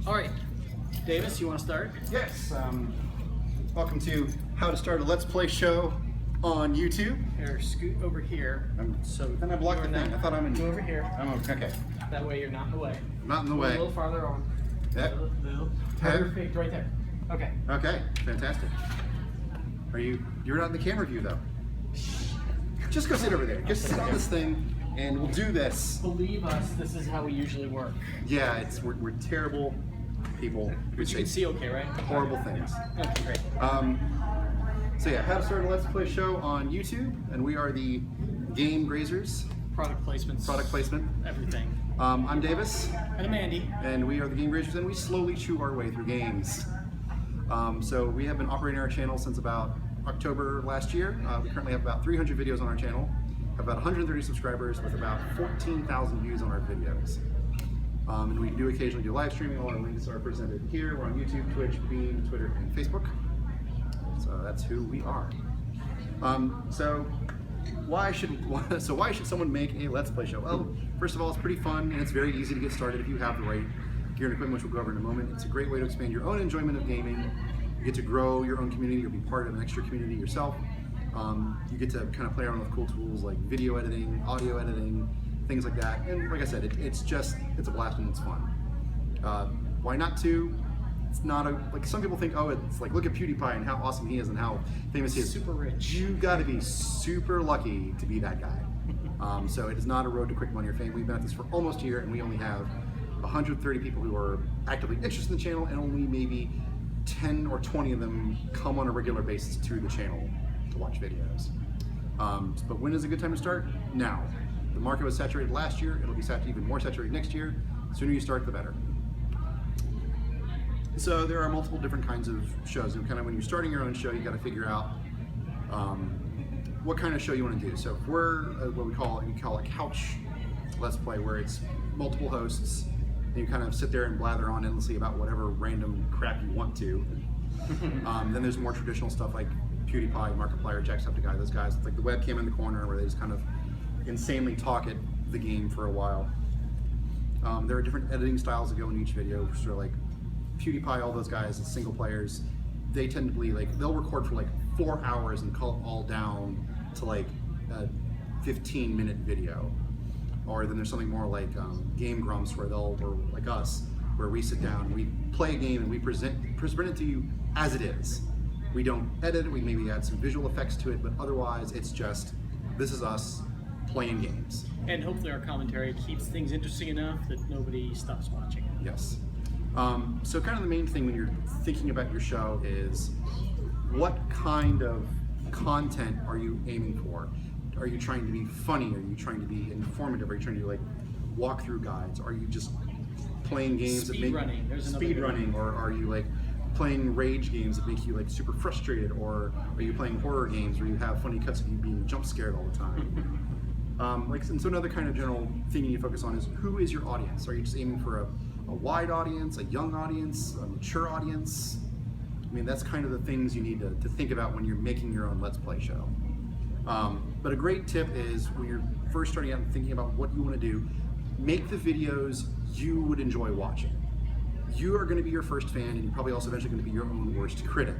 All right, Davis, you want to start? Yes. Welcome to How to Start a Let's Play Show on YouTube. Here, scoot over here. Then I blocked the thing. I thought I'm in. Go over here. I'm okay. That way you're not in the way. Not in the A way. little farther on. Yep. Little. Okay. Perfect, right there. Okay. Okay. Fantastic. You're not in the camera view though. Just go sit over there. Just sit on this thing, and we'll do this. Believe us, this is how we usually work. Yeah, we're terrible people who But you can see okay, right? horrible things. Okay, great. So yeah, How to Start a Let's Play Show on YouTube, and we are the Game Grazers. Product placements. Product placement. Everything. I'm Davis. And I'm Andy. And we are the Game Grazers, and we slowly chew our way through games. So we have been operating our channel since about October last year. We currently have about 300 videos on our channel, have about 130 subscribers with about 14,000 views on our videos. And we do occasionally do live streaming. All our links are presented here. We're on YouTube, Twitch, Beam, Twitter, and Facebook. So that's who we are. So why should someone make a Let's Play show? Well, first of all, it's pretty fun and it's very easy to get started if you have the right gear and equipment, which we'll go over in a moment. It's a great way to expand your own enjoyment of gaming. You get to grow your own community. You'll be part of an extra community yourself. You get to kind of play around with cool tools like video editing, audio editing, things like that. And like I said, it's a blast and it's fun. Why not two? It's not like some people think, oh, it's like, look at PewDiePie and how awesome he is and how famous he is. Super rich. You got to be super lucky to be that guy. So it is not a road to quick money or fame. We've been at this for almost a year, and we only have 130 people who are actively interested in the channel, and only maybe 10 or 20 of them come on a regular basis to the channel to watch videos. But when is a good time to start? Now. The market was saturated last year. It'll be even more saturated next year. The sooner you start, the better. So there are multiple different kinds of shows, and kind of when you're starting your own show, you got to figure out what kind of show you want to do. So if we're what we call a couch Let's Play, where it's multiple hosts, and you kind of sit there and blather on endlessly about whatever random crap you want to. Then there's more traditional stuff like PewDiePie, Markiplier, Jacksepticeye, those guys with like the webcam in the corner where they just kind of insanely talk at the game for a while. There are different editing styles that go in each video, so like PewDiePie, all those guys, single players, they tend to be like, they'll record for like 4 hours and call it all down to like a 15-minute video. Or then there's something more like Game Grumps, where or like us, where we sit down, we play a game, and we present it to you as it is. We don't edit it, we maybe add some visual effects to it, but otherwise it's just, this is us playing games. And hopefully our commentary keeps things interesting enough that nobody stops watching. Yes. So kind of the main thing when you're thinking about your show is, what kind of content are you aiming for? Are you trying to be funny? Are you trying to be informative? Are you trying to do like walkthrough guides? Are you just playing games that make speed running? Or are you like playing rage games that make you like super frustrated? Or are you playing horror games where you have funny cuts of you being jump scared all the time? And so another kind of general thing you need to focus on is, who is your audience? Are you just aiming for a wide audience, a young audience, a mature audience? I mean, that's kind of the things you need to think about when you're making your own Let's Play show. But a great tip is, when you're first starting out and thinking about what you want to do, make the videos you would enjoy watching. You are going to be your first fan, and you're probably also eventually going to be your own worst critic.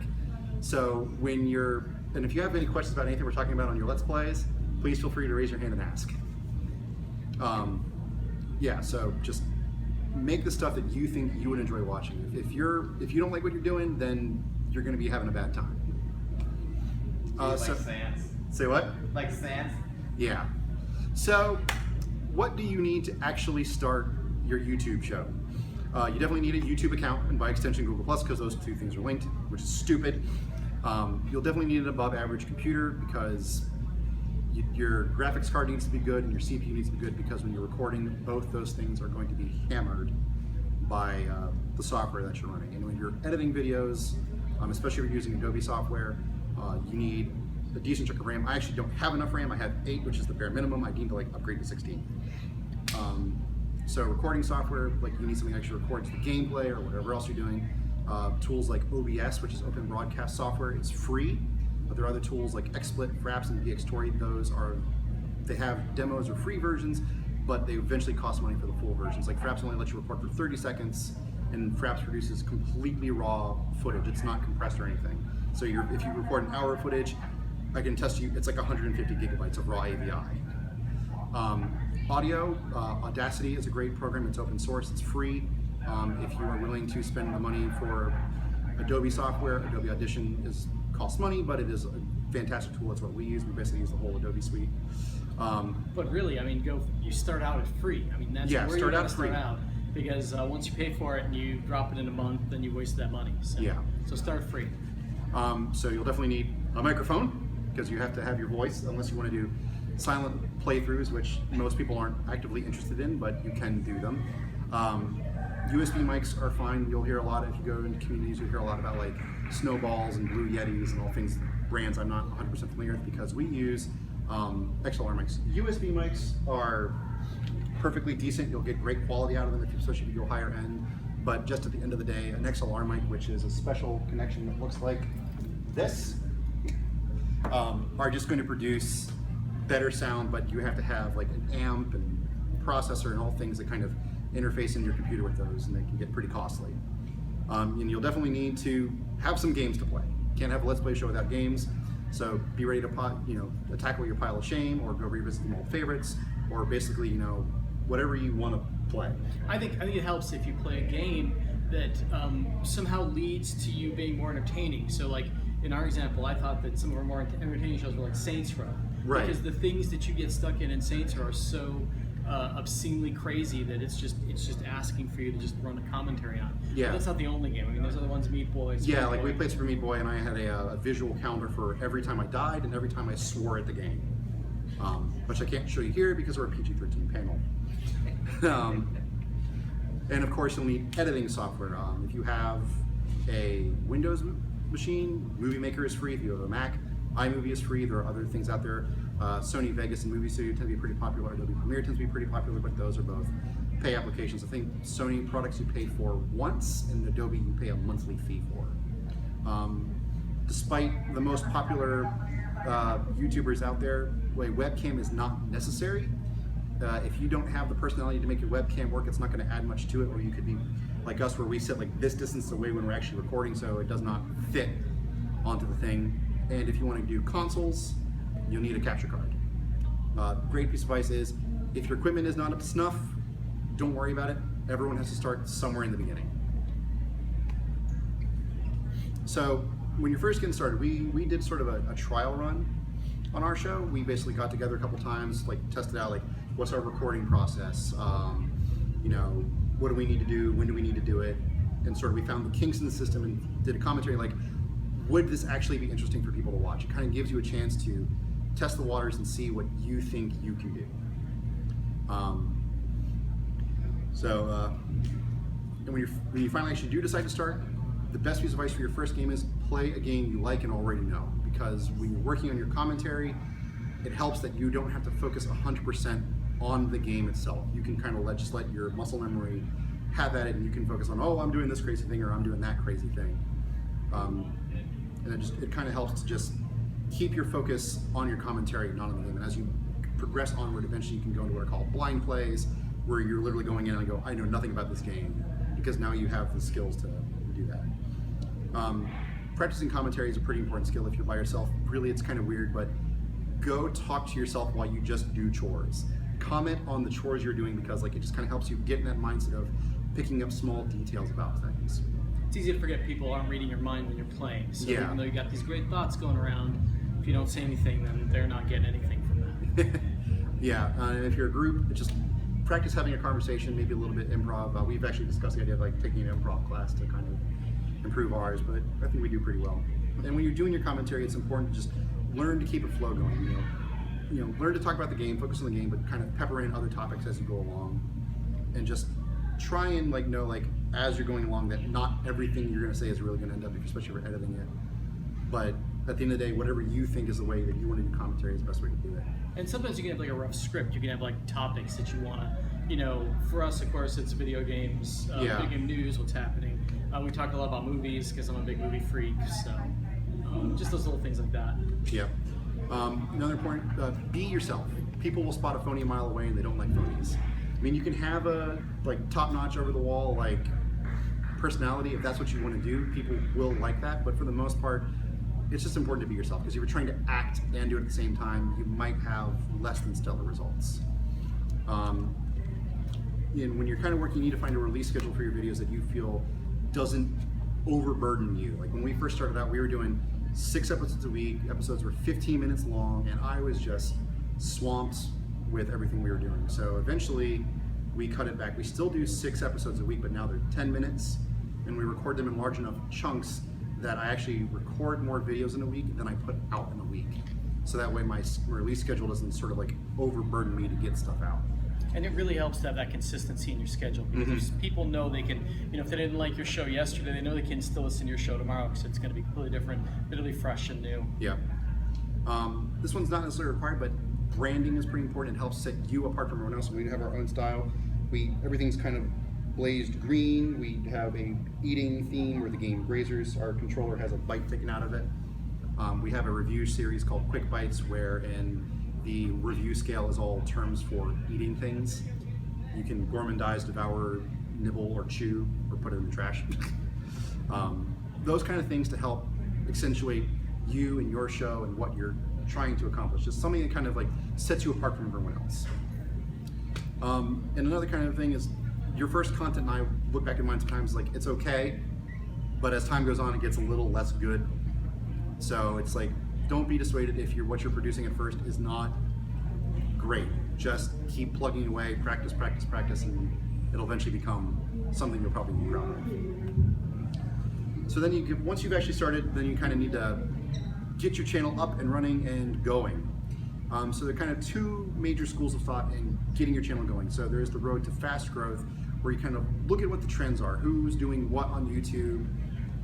So and if you have any questions about anything we're talking about on your Let's Plays, please feel free to raise your hand and ask. Yeah, so just make the stuff that you think you would enjoy watching. If you don't like what you're doing, then you're going to be having a bad time. Sans. Say what? Like Sans? Yeah. So what do you need to actually start your YouTube show? You definitely need a YouTube account, and by extension Google+, because those two things are linked, which is stupid. You'll definitely need an above average computer, because your graphics card needs to be good and your CPU needs to be good, because when you're recording, both those things are going to be hammered by the software that you're running. And when you're editing videos, especially if you're using Adobe software, you need a decent chunk of RAM. I actually don't have enough RAM. I have 8, which is the bare minimum. I need to like upgrade to 16. So recording software, like you need something that actually records the gameplay or whatever else you're doing. Tools like OBS, which is Open Broadcast Software, it's free. But there are other tools like XSplit, Fraps, and VXTorrent. They have demos or free versions, but they eventually cost money for the full versions. Like Fraps only lets you record for 30 seconds, and Fraps produces completely raw footage. It's not compressed or anything. So if you record an hour of footage, I can test you, it's like 150 gigabytes of raw AVI. Audio, Audacity is a great program. It's open source, it's free. If you are willing to spend the money for Adobe software, Adobe Audition costs money, but it is a fantastic tool. It's what we use. We basically use the whole Adobe suite. But really, I mean, you start out at free. I mean, that's where you want to start out. Because once you pay for it and you drop it in a month, then you wasted that money. So, so start free. So you'll definitely need a microphone, because you have to have your voice, unless you want to do silent playthroughs, which most people aren't actively interested in, but you can do them. USB mics are fine. You'll hear a lot, if you go into communities, you'll hear a lot about like Snowballs and Blue Yetis and all things, brands I'm not 100% familiar with, because we use XLR mics. USB mics are perfectly decent. You'll get great quality out of them, especially if you go higher end. But just at the end of the day, an XLR mic, which is a special connection that looks like this, are just going to produce better sound, but you have to have like an amp and processor and all things that kind of interface in your computer with those, and they can get pretty costly. And you'll definitely need to have some games to play. Can't have a Let's Play show without games. So be ready to tackle your pile of shame, or go revisit some old favorites, or basically whatever you want to play. I think it helps if you play a game that somehow leads to you being more entertaining. So like in our example, I thought that some of our more entertaining shows were like Saints Row. Right. Because the things that you get stuck in Saints Row are so obscenely crazy that it's just asking for you to just run a commentary on. Yeah. But that's not the only game. I mean, there's other ones, Meat Boy. Yeah, like we played Super Meat Boy, and I had a visual counter for every time I died and every time I swore at the game, which I can't show you here because we're a PG-13 panel. And of course, you'll need editing software. If you have a Windows machine, Movie Maker is free. If you have a Mac, iMovie is free. There are other things out there. Sony Vegas and Movie Studio tend to be pretty popular. Adobe Premiere tends to be pretty popular, but those are both pay applications. I think Sony products you pay for once, and Adobe you pay a monthly fee for. Despite the most popular YouTubers out there, a webcam is not necessary. If you don't have the personality to make your webcam work, it's not going to add much to it. Or you could be like us, where we sit like this distance away when we're actually recording, so it does not fit onto the thing. And if you want to do consoles, you'll need a capture card. Great piece of advice is, if your equipment is not up to snuff, don't worry about it. Everyone has to start somewhere in the beginning. So when you're first getting started, we did sort of a trial run on our show. We basically got together a couple times, like tested out like what's our recording process, what do we need to do, when do we need to do it, and sort of we found the kinks in the system and did a commentary like, would this actually be interesting for people to watch? It kind of gives you a chance to test the waters and see what you think you can do. And when you finally actually do decide to start, the best piece of advice for your first game is play a game you like and already know. Because when you're working on your commentary, it helps that you don't have to focus 100% on the game itself. You can kind of just let your muscle memory have at it, and you can focus on, oh, I'm doing this crazy thing, or I'm doing that crazy thing. And it kind of helps to just keep your focus on your commentary, not on the game. And as you progress onward, eventually you can go into what are called blind plays, where you're literally going in and go, I know nothing about this game, because now you have the skills to do that. Practicing commentary is a pretty important skill if you're by yourself. Really, it's kind of weird, but go talk to yourself while you just do chores. Comment on the chores you're doing, because it just kind of helps you get in that mindset of picking up small details about things. It's easy to forget people aren't reading your mind when you're playing. So yeah. Even though you got these great thoughts going around, if you don't say anything, then they're not getting anything from that. Yeah, and if you're a group, just practice having a conversation, maybe a little bit improv. We've actually discussed the idea of taking an improv class to kind of improve ours, but I think we do pretty well. And when you're doing your commentary, it's important to just learn to keep a flow going. Learn to talk about the game, focus on the game, but kind of pepper in other topics as you go along, and just try and know as you're going along that not everything you're going to say is really going to end up, especially if you're editing it. But at the end of the day, whatever you think is the way that you want to do commentary is the best way to do it. And sometimes you can have a rough script. You can have topics that you want to, for us, of course, it's video games, video game news, what's happening. We talk a lot about movies because I'm a big movie freak, so just those little things like that. Yeah. Another point, be yourself. People will spot a phony a mile away, and they don't like phonies. I mean, you can have a top-notch, over-the-wall, personality, if that's what you want to do, people will like that. But for the most part, it's just important to be yourself, because if you're trying to act and do it at the same time, you might have less than stellar results. And when you're kind of working, you need to find a release schedule for your videos that you feel doesn't overburden you. Like when we first started out, we were doing 6 episodes a week. Episodes were 15 minutes long, and I was just swamped with everything we were doing. So eventually we cut it back. We still do 6 episodes a week, but now they're 10 minutes, and we record them in large enough chunks that I actually record more videos in a week than I put out in a week. So that way my release schedule doesn't sort of like overburden me to get stuff out. And it really helps to have that consistency in your schedule, because people know they can, if they didn't like your show yesterday, they know they can still listen to your show tomorrow, because it's going to be completely different, literally fresh and new. Yeah. This one's not necessarily required, but branding is pretty important. It helps set you apart from everyone else. We have our own style. Everything's kind of blazed green. We have a eating theme where the Game Grazers, our controller has a bite taken out of it. We have a review series called Quick Bites, wherein the review scale is all terms for eating things. You can gourmandize, devour, nibble, or chew, or put it in the trash. Those kind of things to help accentuate you and your show and what you're trying to accomplish. Just something that kind of like sets you apart from everyone else. And another kind of thing is your first content, and I look back at mine sometimes, like it's okay, but as time goes on, it gets a little less good. So it's like, don't be dissuaded if what you're producing at first is not great. Just keep plugging away, practice, and it'll eventually become something you'll probably be proud of. So then once you've actually started, then you kind of need to get your channel up and running and going. So there are kind of 2 major schools of thought in getting your channel going. So there's the road to fast growth, where you kind of look at what the trends are, who's doing what on YouTube,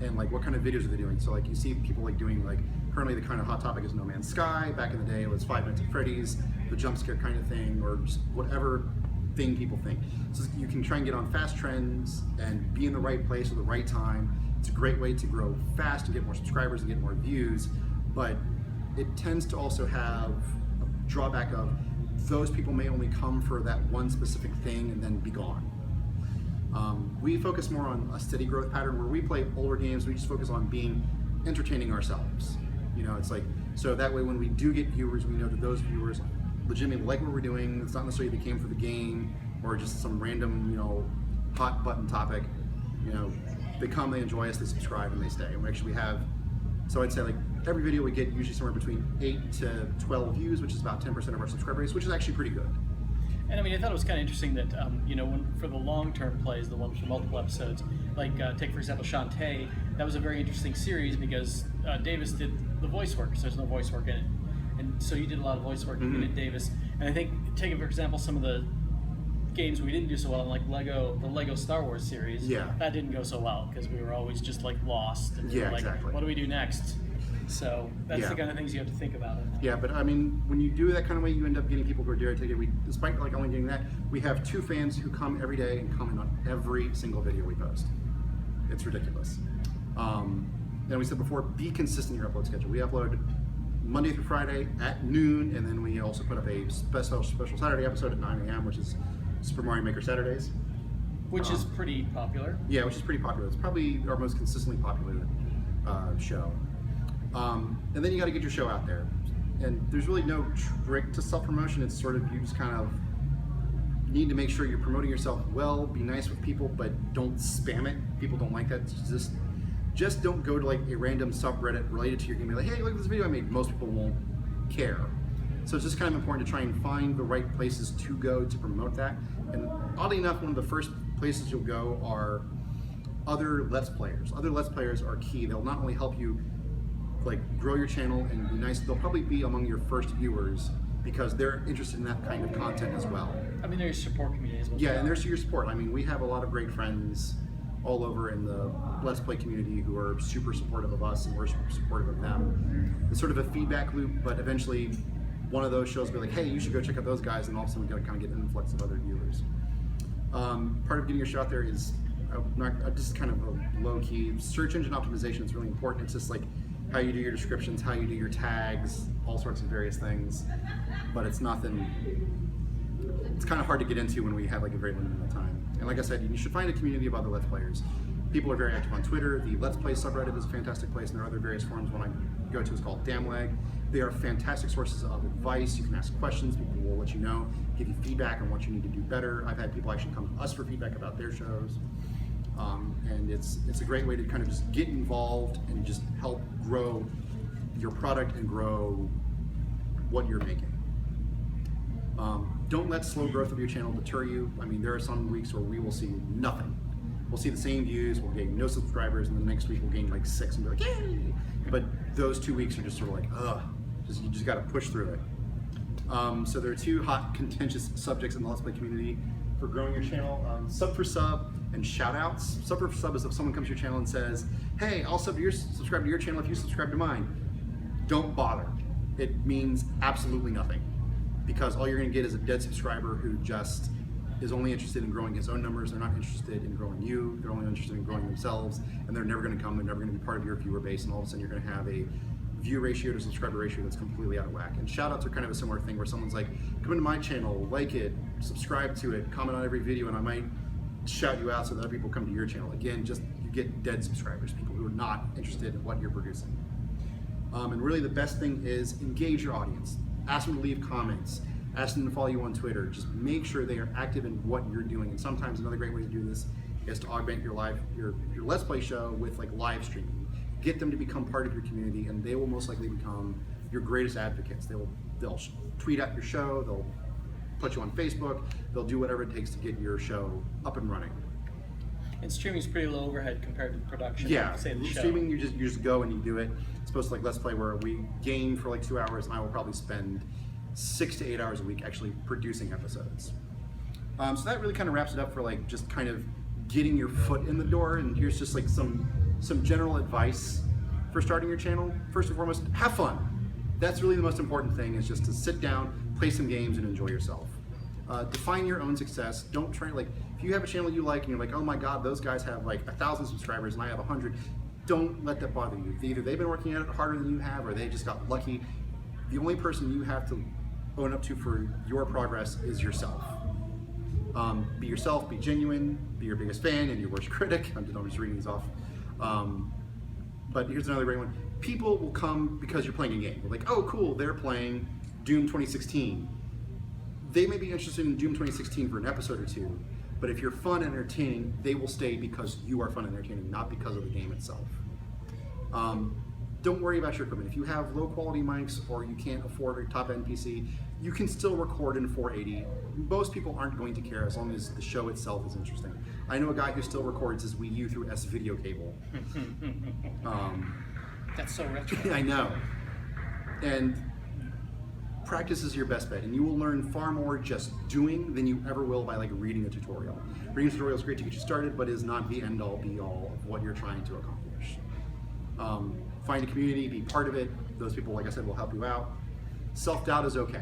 and like what kind of videos are they doing. So like you see people like doing like, currently the kind of hot topic is No Man's Sky. Back in the day it was 5 Nights at Freddy's, the jump scare kind of thing, or just whatever thing people think. So you can try and get on fast trends and be in the right place at the right time. It's a great way to grow fast and get more subscribers and get more views, but it tends to also have a drawback of those people may only come for that one specific thing and then be gone. We focus more on a steady growth pattern where we play older games. We just focus on being entertaining ourselves. It's like, so that way when we do get viewers, we know that those viewers legitimately like what we're doing. It's not necessarily they came for the game or just some random, hot button topic. They come, they enjoy us, they subscribe, and they stay. And we have, so I'd say like every video we get usually somewhere between 8 to 12 views, which is about 10% of our subscriber base, which is actually pretty good. And I thought it was kind of interesting that, when, for the long-term plays, the ones for multiple episodes, like take for example Shantae, that was a very interesting series because Davis did the voice work, so there's no voice work in it. And so you did a lot of voice work, you did Davis. And I think, taking for example some of the games we didn't do so well, like the Lego Star Wars series, that didn't go so well because we were always just like lost. And we were like, exactly. What do we do next? So that's the kind of things you have to think about. Yeah, but when you do that kind of way, you end up getting people who are dedicated. Despite like only doing that, we have 2 fans who come every day and comment on every single video we post. It's ridiculous. Then we said before, be consistent in your upload schedule. We upload Monday through Friday at noon, and then we also put up a special Saturday episode at 9 a.m., which is Super Mario Maker Saturdays. Which is pretty popular. Yeah, which is pretty popular. It's probably our most consistently popular show. And then you got to get your show out there. And there's really no trick to self-promotion. It's sort of, you just kind of need to make sure you're promoting yourself well, be nice with people, but don't spam it. People don't like that. Just don't go to like a random subreddit related to your game and be like, hey, look at this video I made. Most people won't care. So it's just kind of important to try and find the right places to go to promote that. And oddly enough, one of the first places you'll go are other Let's Players. Other Let's Players are key. They'll not only help you like grow your channel and be nice, they'll probably be among your first viewers because they're interested in that kind of content as well. They're your support community as well. Yeah, and there's your support. We have a lot of great friends all over in the Let's Play community who are super supportive of us and we're super supportive of them. It's sort of a feedback loop, but eventually one of those shows will be like, hey, you should go check out those guys, and all of a sudden you're kind of get an influx of other viewers. Part of getting your show out there is just kind of a low-key search engine optimization. Is really important. It's just like how you do your descriptions, how you do your tags, all sorts of various things. But it's nothing. It's kind of hard to get into when we have like a very limited amount of time. And like I said, you should find a community of other Let's Players. People are very active on Twitter. The Let's Play subreddit is a fantastic place, and there are other various forums. One I go to is called Damlag. They are fantastic sources of advice. You can ask questions. People will let you know, give you feedback on what you need to do better. I've had people actually come to us for feedback about their shows. And it's a great way to kind of just get involved and just help grow your product and grow what you're making. Don't let slow growth of your channel deter you. I mean, there are some weeks where we will see nothing. We'll see the same views, we'll gain no subscribers, and the next week we'll gain like 6 and be like, yay! But those 2 weeks are just sort of like, ugh. You just got to push through it. So there are 2 hot, contentious subjects in the Let's Play community for growing your channel: sub for sub and shout-outs. Sub for sub is if someone comes to your channel and says, "Hey, I'll subscribe to your channel if you subscribe to mine." Don't bother. It means absolutely nothing, because all you're going to get is a dead subscriber who just is only interested in growing his own numbers. They're not interested in growing you. They're only interested in growing themselves, and they're never going to come. They're never going to be part of your viewer base, and all of a sudden you're going to have a view ratio to subscriber ratio that's completely out of whack. And shoutouts are kind of a similar thing, where someone's like, come into my channel, like it, subscribe to it, comment on every video, and I might shout you out so that other people come to your channel. Again, just you get dead subscribers, people who are not interested in what you're producing. And really the best thing is engage your audience. Ask them to leave comments, ask them to follow you on Twitter. Just make sure they are active in what you're doing. And sometimes another great way to do this is to augment your Let's Play show with like live streaming. Get them to become part of your community, and they will most likely become your greatest advocates. They'll tweet out your show, they'll put you on Facebook, they'll do whatever it takes to get your show up and running. And streaming is pretty low overhead compared to production. Yeah, say the streaming you just go and you do it. It's supposed to like Let's Play where we game for like 2 hours, and I will probably spend 6 to 8 hours a week actually producing episodes. So that really kind of wraps it up for like just kind of getting your foot in the door. And here's just like some general advice for starting your channel. First and foremost, have fun. That's really the most important thing, is just to sit down, play some games, and enjoy yourself. Define your own success. Don't try, like, if you have a channel you like and you're like, oh my god, those guys have like 1,000 subscribers and I have 100, don't let that bother you. Either they've been working at it harder than you have, or they just got lucky. The only person you have to own up to for your progress is yourself. Be yourself, be genuine, be your biggest fan and your worst critic. I'm just reading these off. But here's another great one. People will come because you're playing a game. They're like, oh cool, they're playing Doom 2016. They may be interested in Doom 2016 for an episode or 2, but if you're fun and entertaining, they will stay because you are fun and entertaining, not because of the game itself. Don't worry about your equipment. If you have low quality mics or you can't afford a top-end PC, you can still record in 480. Most people aren't going to care as long as the show itself is interesting. I know a guy who still records his Wii U through S-video cable. That's so retro. I know. And practice is your best bet, and you will learn far more just doing than you ever will by like reading a tutorial. Reading a tutorial is great to get you started, but is not the end-all be-all of what you're trying to accomplish. Find a community, be part of it. Those people, like I said, will help you out. Self-doubt is okay.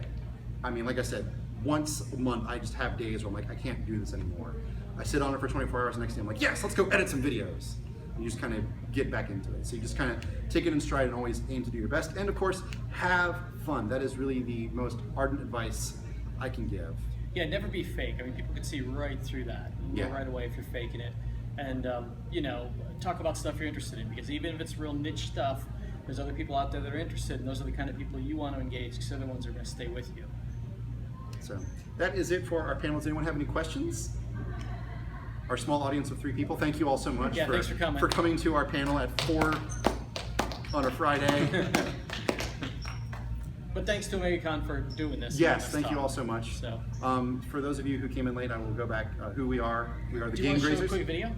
I mean, like I said, once a month I just have days where I'm like, I can't do this anymore. I sit on it for 24 hours, the next day I'm like, yes, let's go edit some videos. And you just kind of get back into it. So you just kind of take it in stride and always aim to do your best. And of course, have fun. That is really the most ardent advice I can give. Yeah, never be fake. I mean, people can see right through that right away if you're faking it. And, you know, talk about stuff you're interested in, because even if it's real niche stuff, there's other people out there that are interested, and those are the kind of people you want to engage, because they're the ones who are going to stay with you. So that is it for our panel. Does anyone have any questions? Our small audience of 3 people, thank you all so much thanks for coming to our panel at 4 on a Friday. But thanks to OmegaCon for doing this. Yes, thank you all so much. So, for those of you who came in late, I will go back who we are. We are the Game Grazers. Do you want to show a Grazers. quick video?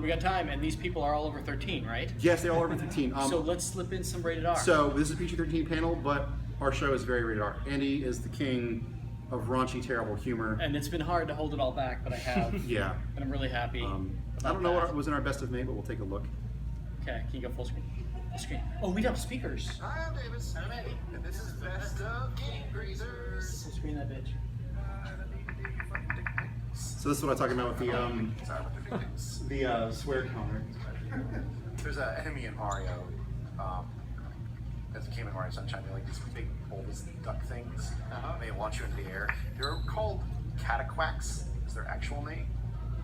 We got time, and these people are all over 13, right? Yes, they're all over 13. So let's slip in some rated R. So this is a PG-13 panel, but our show is very rated R. Andy is the king of raunchy, terrible humor. And it's been hard to hold it all back, but I have. Yeah. And I'm really happy. I don't know what was in our best of May, but we'll take a look. Okay, can you go full screen? Full screen. Oh, we have speakers. Hi, I'm Davis. I'm Eddie. And this is Best of Game Grazers. Full screen that bitch. So this is what I'm talking about with the swear counter. There's an enemy in Mario, as it came in Mario Sunshine. They're like these big bulbous duck things. And they launch you into the air. They're called cataquacks, is their actual name.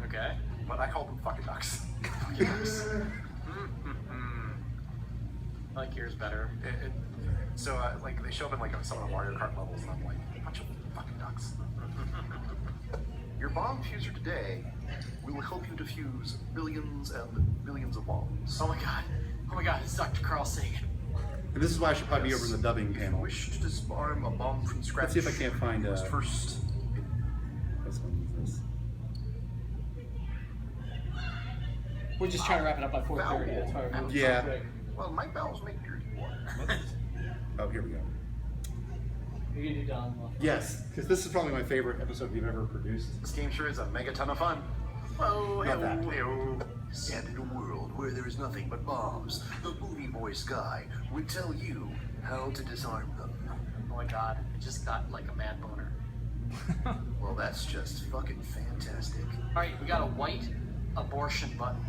Okay. but I call them fucking ducks. Fucking ducks. I like yours better. So like they show up in like some of the Mario Kart levels, and I'm like, a bunch of fucking ducks. Your bomb diffuser today will help you defuse millions and millions of bombs. Oh my god, it's Dr. Carl Sagan. And this is why I should probably be over in the dubbing If you panel. wish to disarm a bomb from scratch, Let's see if I can't find you must first. This one is this. We're just trying to wrap it up by 4:30. That's why we're moving Yeah. so quick. Well, my bowels make dirty water. Oh, here we go. You're gonna do Don. Yes, because this is probably my favorite episode we've ever produced. This game sure is a mega ton of fun. Not that. And in a world where there is nothing but bombs, the movie boy Sky would tell you how to disarm them. Oh my god, I just got like a mad boner. Well, that's just fucking fantastic. Alright, we got a white abortion button.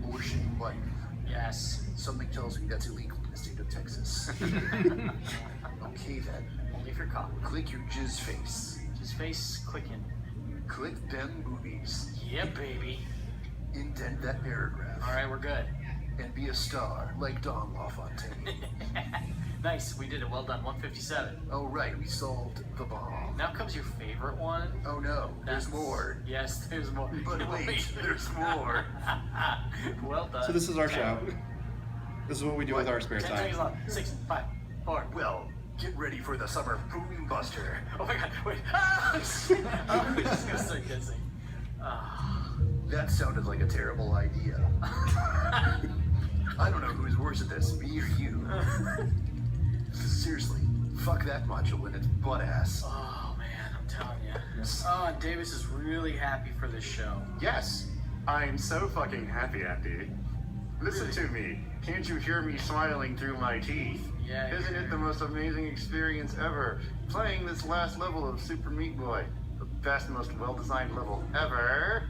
Abortion button. Yes. Something tells me that's illegal in the state of Texas. Okay then. Only if you're caught. Click your jizz face. His face clicking. Click them boobies. Yeah, baby. Indent that paragraph. Alright, we're good. And be a star like Don LaFontaine. Nice, we did it. Well done. 157. Oh right, we solved the bomb. Now comes your favorite one. Oh no, there's more. Yes, there's more. But No, wait, there's more. Well done. So this is our show. This is what we do with our spare 10 seconds time. left. 6, 5, 4. Well, get ready for the summer boom buster. Oh my god, wait. Ah! Oh, we're just gonna start kissing. Ah. That sounded like a terrible idea. I don't know who's worse at this, me or you. Seriously, fuck that module when it's butt ass. Oh man, I'm telling you. Oh, and Davis is really happy for this show. Yes, I'm so fucking happy, Andy. Listen to me. Can't you hear me smiling through my teeth? Yeah. Isn't it the most amazing experience ever? Playing this last level of Super Meat Boy. The best, most well-designed level ever.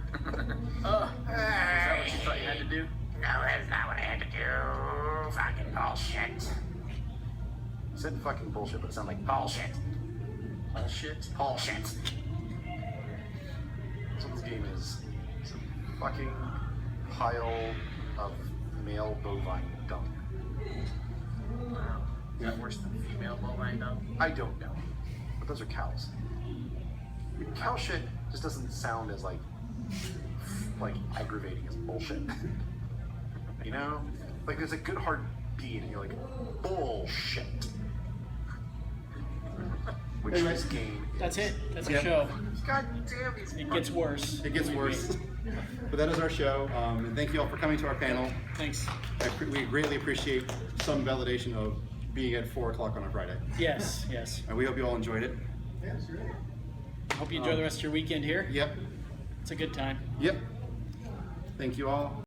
Oh, is that what you thought you had to do? No, that's not what I had to do. Fucking bullshit. I said fucking bullshit, but it sounded like bullshit. Bullshit. Bullshit. That's what this game is. It's a fucking pile of male bovine dung. Wow. Is that worse than female bovine dung? I don't know. But those are cows. Cow shit just doesn't sound as like aggravating as bullshit. You know? Like there's a good hard B and you're like, bullshit. Which this game is. That's it. That's Yep. a show. God damn these It gets worse. It gets worse. But that is our show. And thank you all for coming to our panel. Thanks. We greatly appreciate some validation of being at 4 o'clock on a Friday. Yes, yes. And we hope you all enjoyed it. Hope you enjoy the rest of your weekend here. Yep. It's a good time. Yep. Thank you all.